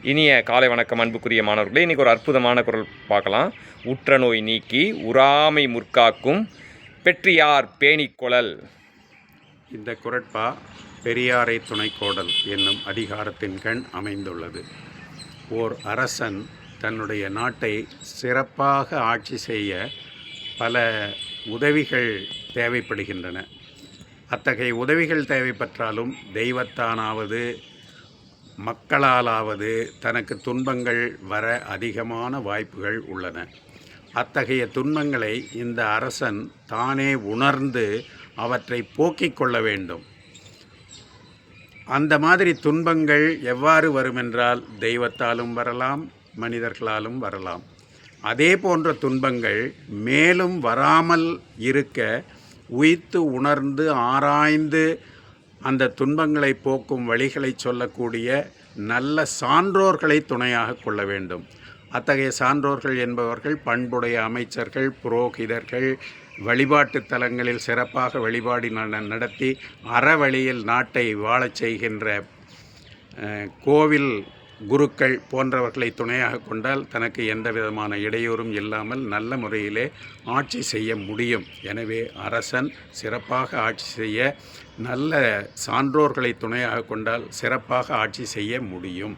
இனிய காலை வணக்கம் அன்புக்குரிய மாணவர்களே. இன்றைக்கி ஒரு அற்புதமான குறள் பார்க்கலாம். உற்ற நோய் நீக்கி உறாமை முற்காக்கும் பெற்றியார் பேணிக்கொளல். இந்த குறட்பா பெரியாரை துணைக்கோடல் என்னும் அதிகாரத்தின் கண் அமைந்துள்ளது. ஓர் அரசன் தன்னுடைய நாட்டை சிறப்பாக ஆட்சி செய்ய பல உதவிகள் தேவைப்படுகின்றன. அத்தகைய உதவிகள் தேவைப்பட்டாலும் தெய்வத்தானாவது மக்களாலாவது தனக்கு துன்பங்கள் வர அதிகமான வாய்ப்புகள் உள்ளன. அத்தகைய துன்பங்களை இந்த அரசன் தானே உணர்ந்து அவற்றை போக்கிக் கொள்ள வேண்டும். அந்த மாதிரி துன்பங்கள் எவ்வாறு வருமென்றால் தெய்வத்தாலும் வரலாம், மனிதர்களாலும் வரலாம். அதே போன்ற துன்பங்கள் மேலும் வராமல் இருக்க உய்த்து உணர்ந்து ஆராய்ந்து அந்த துன்பங்களை போக்கும் வழிகளை சொல்லக்கூடிய நல்ல சான்றோர்களை துணையாக கொள்ள வேண்டும். அத்தகைய சான்றோர்கள் என்பவர்கள் பண்புடைய அமைச்சர்கள், புரோகிதர்கள், வழிபாட்டு தலங்களில் சிறப்பாக வழிபாடு நடத்தி அறவழியில் நாட்டை வாழச் செய்கின்ற கோவில் குருக்கள் போன்றவர்களை துணையாக கொண்டால் தனக்கு எந்த விதமான இடையூறும் இல்லாமல் நல்ல முறையிலே ஆட்சி செய்ய முடியும். எனவே அரசன் சிறப்பாக ஆட்சி செய்ய நல்ல சான்றோர்களை துணையாக கொண்டால் சிறப்பாக ஆட்சி செய்ய முடியும்.